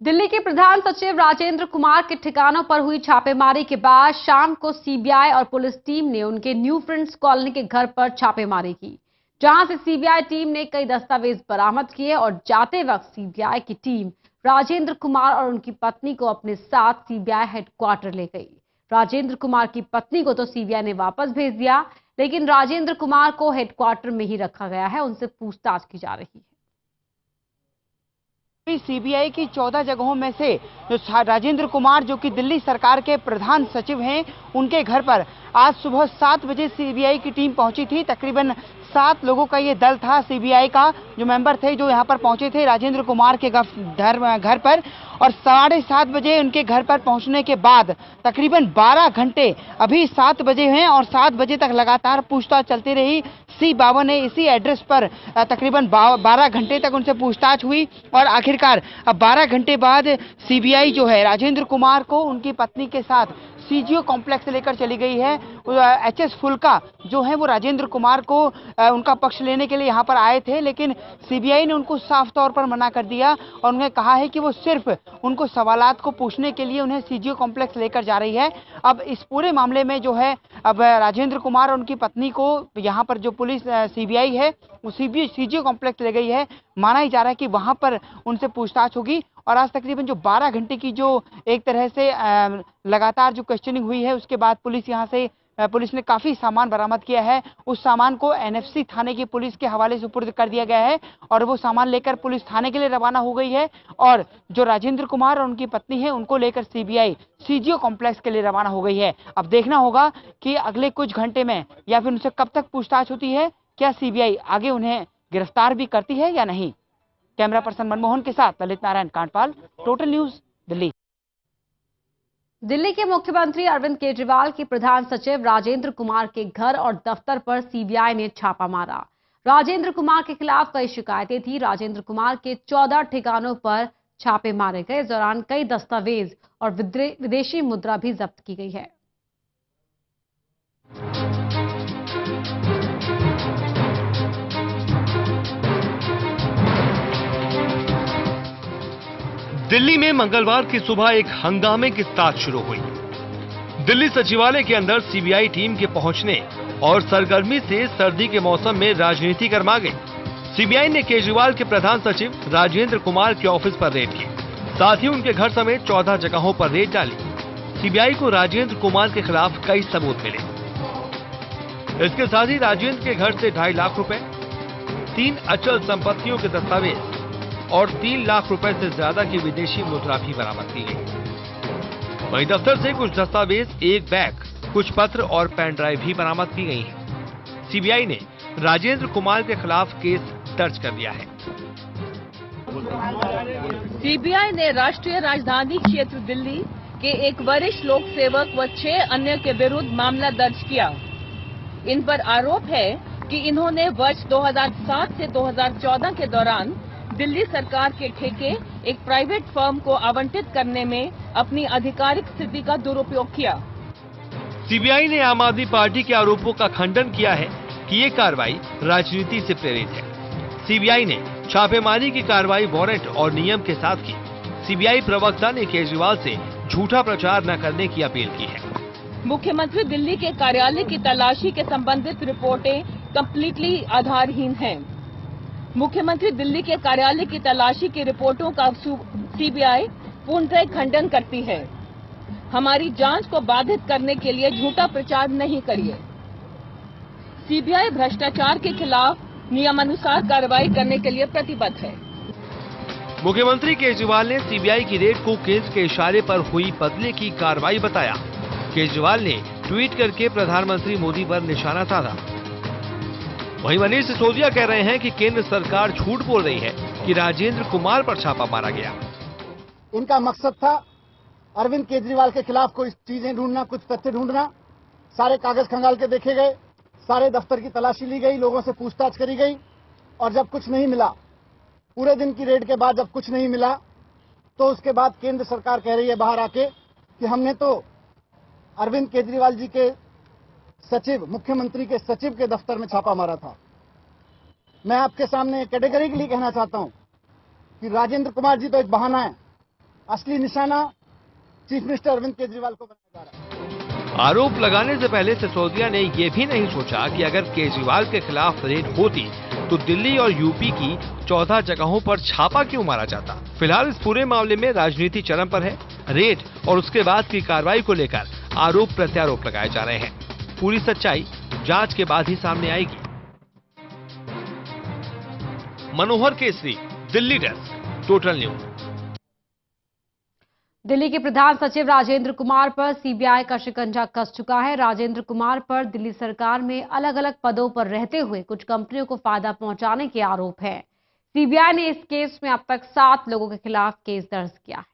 दिल्ली के प्रधान सचिव राजेंद्र कुमार के ठिकानों पर हुई छापेमारी के बाद शाम को सीबीआई और पुलिस टीम ने उनके न्यू फ्रेंड्स कॉलोनी के घर पर छापेमारी की, जहां से सीबीआई टीम ने कई दस्तावेज बरामद किए और जाते वक्त सीबीआई की टीम राजेंद्र कुमार और उनकी पत्नी को अपने साथ सीबीआई हेडक्वार्टर ले गई। राजेंद्र कुमार की पत्नी को तो सीबीआई ने वापस भेज दिया, लेकिन राजेंद्र कुमार को हेडक्वार्टर में ही रखा गया है, उनसे पूछताछ की जा रही है। सीबीआई की 14 जगहों में से राजेंद्र कुमार जो कि दिल्ली सरकार के प्रधान सचिव हैं, उनके घर पर आज सुबह 7 बजे सीबीआई की टीम पहुंची थी। तकरीबन 7 लोगों का ये दल था सीबीआई का, जो मेंबर थे, जो यहाँ पर पहुंचे थे राजेंद्र कुमार के घर पर। और 7:30 बजे उनके घर पर पहुंचने के बाद तकरीबन 12 घंटे, अभी 7 बजे हैं और 7 बजे तक लगातार पूछताछ चलती रही। C52 ने इसी एड्रेस पर तकरीबन 12 घंटे तक उनसे पूछताछ हुई और आखिरकार अब 12 घंटे बाद सीबीआई जो है राजेंद्र कुमार को उनकी पत्नी के साथ सीजीओ कॉम्प्लेक्स लेकर चली गई है। HS फुल्का जो है वो राजेंद्र कुमार को उनका पक्ष लेने के लिए यहाँ पर आए थे, लेकिन सीबीआई ने उनको साफ तौर पर मना कर दिया और उन्हें कहा है कि वो सिर्फ उनको सवालात को पूछने के लिए उन्हें सीजीओ कॉम्प्लेक्स लेकर जा रही है। अब इस पूरे मामले में जो है अब राजेंद्र कुमार और उनकी पत्नी को यहाँ पर जो पुलिस सीबीआई है वो सीजीओ कॉम्प्लेक्स ले गई है। माना ही जा रहा है कि वहाँ पर उनसे पूछताछ होगी और आज तकरीबन जो 12 घंटे की जो एक तरह से लगातार जो क्वेश्चनिंग हुई है, उसके बाद पुलिस ने काफी सामान बरामद किया है। उस सामान को NFC थाने की पुलिस के हवाले सुपुर्द कर दिया गया है और वो सामान लेकर पुलिस थाने के लिए रवाना हो गई है और जो राजेंद्र कुमार और उनकी पत्नी है उनको लेकर सीबीआई सीजीओ कॉम्प्लेक्स के लिए रवाना हो गई है। अब देखना होगा कि अगले कुछ घंटे में या फिर उनसे कब तक पूछताछ होती है, क्या सीबीआई आगे उन्हें गिरफ्तार भी करती है या नहीं। कैमरा पर्सन मनमोहन के साथ ललित नारायण कांडपाल, टोटल न्यूज, दिल्ली। दिल्ली के मुख्यमंत्री अरविंद केजरीवाल के प्रधान सचिव राजेंद्र कुमार के घर और दफ्तर पर सीबीआई ने छापा मारा। राजेंद्र कुमार के खिलाफ कई शिकायतें थी। राजेंद्र कुमार के 14 ठिकानों पर छापे मारे गए। इस दौरान कई दस्तावेज और विदेशी मुद्रा भी जब्त की गई है। दिल्ली में मंगलवार की सुबह एक हंगामे के साथ शुरू हुई। दिल्ली सचिवालय के अंदर सीबीआई टीम के पहुंचने और सरगर्मी से सर्दी के मौसम में राजनीति गरमा गई। सीबीआई ने केजरीवाल के प्रधान सचिव राजेंद्र कुमार के ऑफिस पर रेड की, साथ ही उनके घर समेत 14 जगहों पर रेड डाली। सीबीआई को राजेंद्र कुमार के खिलाफ कई सबूत मिले। इसके साथ ही राजेंद्र के घर से 2.5 लाख रुपए, 3 अचल संपत्तियों के दस्तावेज और 3 लाख रुपए से ज्यादा की विदेशी मुद्रा भी बरामद की गई। वहीं दफ्तर से कुछ दस्तावेज, एक बैग, कुछ पत्र और पेन ड्राइव भी बरामद की गई हैं। सीबीआई ने राजेंद्र कुमार के खिलाफ केस दर्ज कर दिया है। सीबीआई ने राष्ट्रीय राजधानी क्षेत्र दिल्ली के एक वरिष्ठ लोक सेवक व 6 अन्य के विरुद्ध मामला दर्ज किया। इन पर आरोप है कि इन्होंने वर्ष 2007 से 2014 के दौरान दिल्ली सरकार के ठेके एक प्राइवेट फर्म को आवंटित करने में अपनी आधिकारिक स्थिति का दुरुपयोग किया। सीबीआई ने आम आदमी पार्टी के आरोपों का खंडन किया है कि ये कार्रवाई राजनीति से प्रेरित है। सीबीआई ने छापेमारी की कार्रवाई वारंट और नियम के साथ की। सीबीआई प्रवक्ता ने केजरीवाल से झूठा प्रचार न करने की अपील की है। मुख्यमंत्री दिल्ली के कार्यालय की तलाशी के संबंधित रिपोर्टें कंप्लीटली आधारहीन हैं। मुख्यमंत्री दिल्ली के कार्यालय की तलाशी की रिपोर्टों का सीबीआई पूर्णतः खंडन करती है। हमारी जांच को बाधित करने के लिए झूठा प्रचार नहीं करिए। सीबीआई भ्रष्टाचार के खिलाफ नियमानुसार कार्रवाई करने के लिए प्रतिबद्ध है। मुख्यमंत्री केजरीवाल ने सीबीआई की रेड को केंद्र के इशारे पर हुई बदले की कार्रवाई बताया। केजरीवाल ने ट्वीट करके प्रधानमंत्री मोदी पर निशाना साधा। वहीं मनीष सिसोदिया कह रहे हैं कि केंद्र सरकार झूठ बोल रही है कि राजेंद्र कुमार पर छापा मारा गया। इनका मकसद था अरविंद केजरीवाल के खिलाफ कोई चीजें ढूंढना, कुछ तथ्य ढूंढना। सारे कागज खंगाल के देखे गए, सारे दफ्तर की तलाशी ली गई, लोगों से पूछताछ करी गई और जब कुछ नहीं मिला, पूरे दिन की रेड के बाद जब कुछ नहीं मिला, तो उसके बाद केंद्र सरकार कह रही है बाहर आके कि हमने तो अरविंद केजरीवाल जी के सचिव, मुख्यमंत्री के सचिव के दफ्तर में छापा मारा था। मैं आपके सामने कैटेगरिकली कहना चाहता हूं कि राजेंद्र कुमार जी तो एक बहाना है। असली निशाना चीफ मिनिस्टर अरविंद केजरीवाल को बनाया जा रहा है। आरोप लगाने से पहले सिसोदिया ने यह भी नहीं सोचा कि अगर केजरीवाल के खिलाफ रेड होती तो दिल्ली और यूपी की 14 जगहों पर छापा क्यों मारा जाता। फिलहाल इस पूरे मामले में राजनीति चरम पर है। रेड और उसके बाद की कार्रवाई को लेकर आरोप प्रत्यारोप लगाए जा रहे हैं। पूरी सच्चाई जांच के बाद ही सामने आएगी। Manohar Kesari, Delhi desk, total news. Delhi के प्रधान सचिव राजेंद्र कुमार पर सीबीआई का शिकंजा कस चुका है। राजेंद्र कुमार पर दिल्ली सरकार में अलग अलग पदों पर रहते हुए कुछ कंपनियों को फायदा पहुंचाने के आरोप है। सीबीआई ने इस केस में अब तक 7 लोगों के खिलाफ केस दर्ज किया है।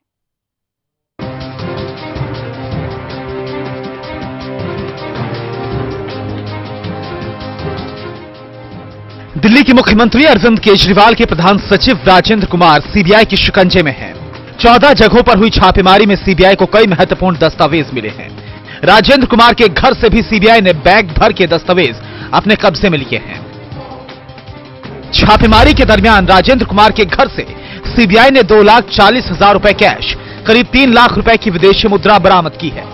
दिल्ली के मुख्यमंत्री अरविंद केजरीवाल के प्रधान सचिव राजेंद्र कुमार सीबीआई की शिकंजे में हैं। 14 जगहों पर हुई छापेमारी में सीबीआई को कई महत्वपूर्ण दस्तावेज मिले हैं। राजेंद्र कुमार के घर से भी सीबीआई ने बैग भर के दस्तावेज अपने कब्जे में लिए हैं। छापेमारी के दरमियान राजेंद्र कुमार के घर से सीबीआई ने 2,40,000 रुपए कैश, करीब 3 लाख रुपए की विदेशी मुद्रा बरामद की है।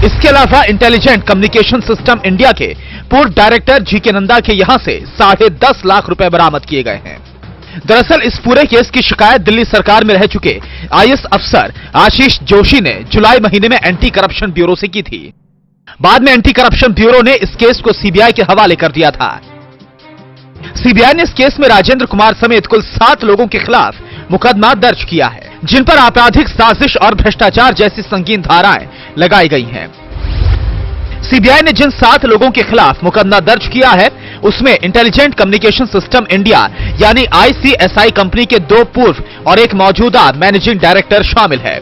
इसके अलावा इंटेलिजेंट कम्युनिकेशन सिस्टम इंडिया के पूर्व डायरेक्टर जीके नंदा के यहां से 10.5 लाख रुपए बरामद किए गए हैं। दरअसल इस पूरे केस की शिकायत दिल्ली सरकार में रह चुके आईएएस अफसर आशीष जोशी ने जुलाई महीने में एंटी करप्शन ब्यूरो से की थी। बाद में एंटी करप्शन ब्यूरो ने इस केस को सीबीआई के हवाले कर दिया था। सीबीआई ने इस केस में राजेंद्र कुमार समेत कुल 7 लोगों के खिलाफ मुकदमा दर्ज किया है, जिन पर आपराधिक साजिश और भ्रष्टाचार जैसी संगीन धाराएं लगाई गई हैं। सीबीआई ने जिन 7 लोगों के खिलाफ मुकदमा दर्ज किया है उसमें इंटेलिजेंट कम्युनिकेशन सिस्टम इंडिया यानी आईसीएसआई कंपनी के 2 पूर्व और एक मौजूदा मैनेजिंग डायरेक्टर शामिल है।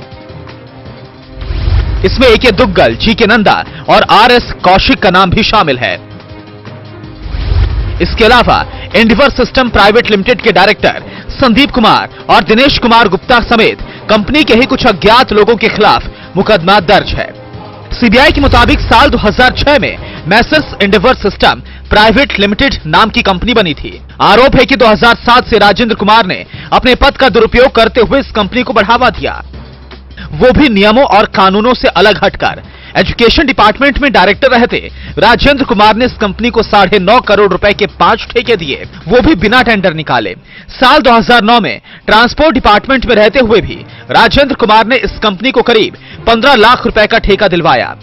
इसमें एके दुग्गल, जीके नंदा और आरएस कौशिक का नाम भी शामिल है। इसके अलावा एंडिवर सिस्टम प्राइवेट लिमिटेड के डायरेक्टर संदीप कुमार और दिनेश कुमार गुप्ता समेत कंपनी के ही कुछ अज्ञात लोगों के खिलाफ मुकदमा दर्ज है। सीबीआई के मुताबिक साल 2006 में Messrs endeavour system private limited नाम की कंपनी बनी थी। आरोप है कि 2007 से राजेंद्र कुमार ने अपने पद का दुरुपयोग करते हुए इस कंपनी को बढ़ावा दिया, वो भी नियमों और कानूनों से अलग हटकर। एजुकेशन डिपार्टमेंट में डायरेक्टर रहते राजेंद्र कुमार ने इस कंपनी को 9.5 करोड़ रुपए के 5 ठेके दिए, वो भी बिना टेंडर निकाले। साल 2009 में ट्रांसपोर्ट डिपार्टमेंट में रहते हुए भी राजेंद्र कुमार ने इस कंपनी को करीब 15 लाख रुपए का ठेका दिलवाया।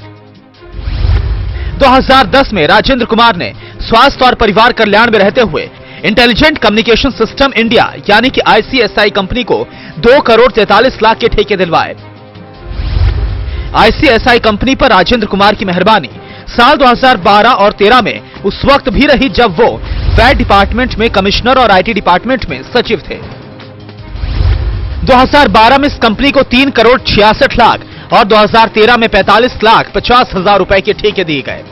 2010 में राजेंद्र कुमार ने स्वास्थ्य और परिवार कल्याण में रहते हुए इंटेलिजेंट कम्युनिकेशन सिस्टम इंडिया यानी कि आईसीएसआई कंपनी को 2 करोड़ 43 लाख के ठेके दिलवाए। आईसीएसआई कंपनी पर राजेंद्र कुमार की मेहरबानी साल 2012 और 13 में उस वक्त भी रही जब वो वैट डिपार्टमेंट में कमिश्नर और आईटी डिपार्टमेंट में सचिव थे। 2012 में इस कंपनी को 3 करोड़ 66 लाख और 2013 में 45 लाख 50 हजार रुपए के ठेके दिए गए।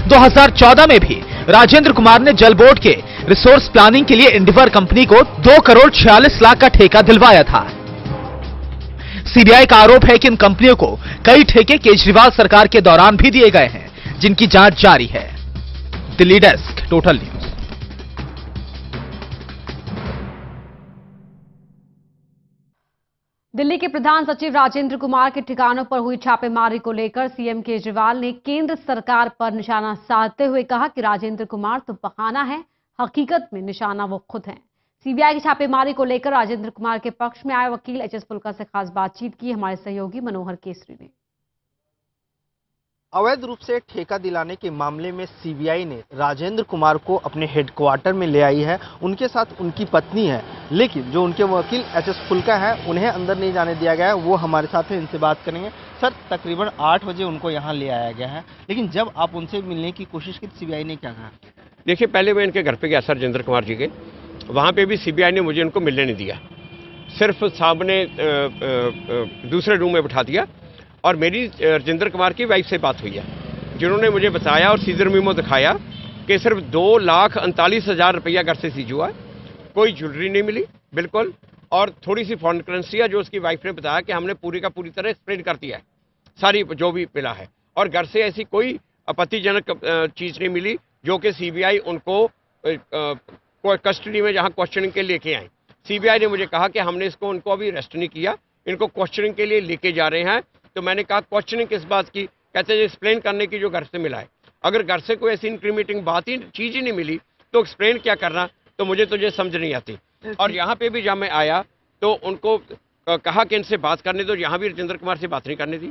2014 में भी राजेंद्र कुमार ने जल बोर्ड के रिसोर्स प्लानिंग के लिए एंडिवर कंपनी को 2 करोड़ 46 लाख का ठेका दिलवाया था। सीबीआई का आरोप है कि इन कंपनियों को कई ठेके केजरीवाल सरकार के दौरान भी दिए गए हैं, जिनकी जांच जारी है। Delhi desk, total news. Delhi के प्रधान सचिव राजेंद्र कुमार के ठिकानों पर हुई छापेमारी को लेकर सीएम केजरीवाल ने केंद्र सरकार पर निशाना साधते हुए कहा कि राजेंद्र कुमार तो बहाना है, हकीकत में निशाना वो खुद हैं। सीबीआई की छापेमारी को लेकर राजेंद्र कुमार के पक्ष में आए वकील एचएस पुलका से खास बातचीत की हमारे सहयोगी मनोहर केसरी ने। अवैध रूप से ठेका दिलाने के मामले में सीबीआई ने राजेंद्र कुमार को अपने हेडक्वार्टर में ले आई है। उनके साथ उनकी पत्नी है, लेकिन जो उनके वकील एचएस फुल्का है उन्हें अंदर नहीं जाने दिया गया है। वो हमारे साथ हैं, इनसे बात करेंगे। सर, तकरीबन 8 बजे उनको यहाँ ले आया गया है, लेकिन जब आप उनसे मिलने की कोशिश की सीबीआई ने क्या कहा? देखिए, पहले मैं इनके घर पे गया सर राजेंद्र कुमार जी के, वहाँ पे भी सीबीआई ने मुझे इनको मिलने नहीं दिया, सिर्फ सामने दूसरे रूम में बिठा दिया। और मेरी राजेंद्र कुमार की वाइफ से बात हुई है, जिन्होंने मुझे बताया और सीजर मीमो दिखाया कि सिर्फ 2,39,000 रुपया घर से सीज हुआ है, कोई ज्वेलरी नहीं मिली बिल्कुल, और थोड़ी सी फॉरेन करेंसी है जो उसकी वाइफ ने बताया कि हमने पूरी का पूरी तरह स्प्रेड कर दिया है, सारी जो भी मिला है। और घर से ऐसी कोई आपत्तिजनक चीज़ नहीं मिली जो कि सीबीआई उनको कस्टडी में जहाँ क्वेश्चनिंग के लेके आए। सीबीआई ने मुझे कहा कि हमने उनको अभी अरेस्ट नहीं किया, इनको क्वेश्चनिंग के लिए लेके जा रहे हैं। तो मैंने कहा क्वेश्चनिंग किस बात की? कहते हैं एक्सप्लेन करने की जो घर से मिला है। अगर घर से कोई ऐसी इंक्रीमेटिंग चीज ही नहीं मिली तो एक्सप्लेन क्या करना, तो मुझे तो ये समझ नहीं आती। और यहाँ पे भी जब मैं आया तो उनको कहा कि इनसे बात करने दो, यहाँ भी राजेंद्र कुमार से बात नहीं करने दी।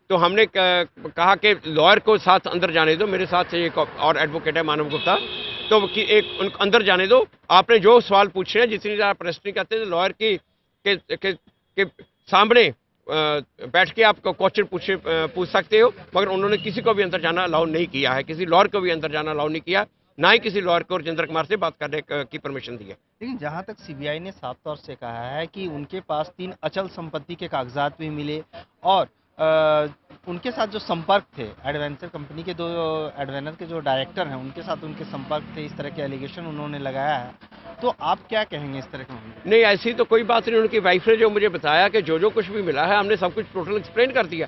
तो हमने कहा कि लॉयर को साथ अंदर जाने दो, मेरे साथ एक और एडवोकेट है मानव गुप्ता, तो उनको अंदर जाने दो, आपने जो सवाल पूछे हैं, जितनी देर आप प्रश्न नहीं करते तो लॉयर के सामने बैठ के आप क्वेश्चन पूछ सकते हो। मगर उन्होंने किसी को भी अंदर जाना अलाउ नहीं किया है, किसी लॉयर को भी अंदर जाना अलाउ नहीं किया, ना ही किसी लॉयर को राजेंद्र कुमार से बात करने की परमिशन दी है। लेकिन जहां तक सीबीआई ने साफ तौर से कहा है कि उनके पास 3 अचल संपत्ति के कागजात भी मिले और उनके साथ जो संपर्क थे, एडवेंचर कंपनी के 2 एडवेंचर के जो डायरेक्टर हैं उनके साथ उनके संपर्क थे, इस तरह के एलिगेशन उन्होंने लगाया है। तो आप क्या कहेंगे इस तरह का? नहीं, ऐसी तो कोई बात नहीं। उनकी वाइफ ने जो मुझे बताया कि जो कुछ भी मिला है हमने सब कुछ टोटल एक्सप्लेन कर दिया।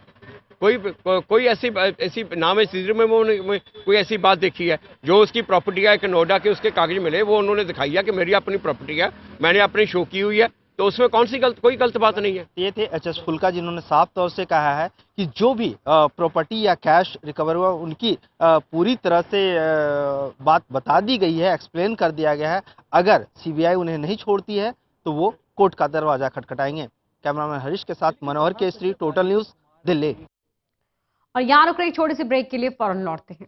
कोई ऐसी नाम है सीजर में कोई ऐसी बात देखी है? जो उसकी प्रॉपर्टी है, एक नोएडा के उसके कागज मिले, वो उन्होंने दिखाई है कि मेरी अपनी प्रॉपर्टी है, मैंने अपनी शो की हुई है, तो उसमें कौन सी कोई गलत बात नहीं है। ये थे एचएस फुल्का, जिन्होंने साफ तौर से कहा है कि जो भी प्रॉपर्टी या कैश रिकवर हुआ उनकी पूरी तरह से बात बता दी गई है, एक्सप्लेन कर दिया गया है। अगर सीबीआई उन्हें नहीं छोड़ती है तो वो कोर्ट का दरवाजा खटखटाएंगे। कैमरामैन हरीश के साथ मनोहर केसरी, टोटल न्यूज, दिल्ली। और यहाँ रुक रहे एक छोटे से ब्रेक के लिए, फौरन लौटते हैं।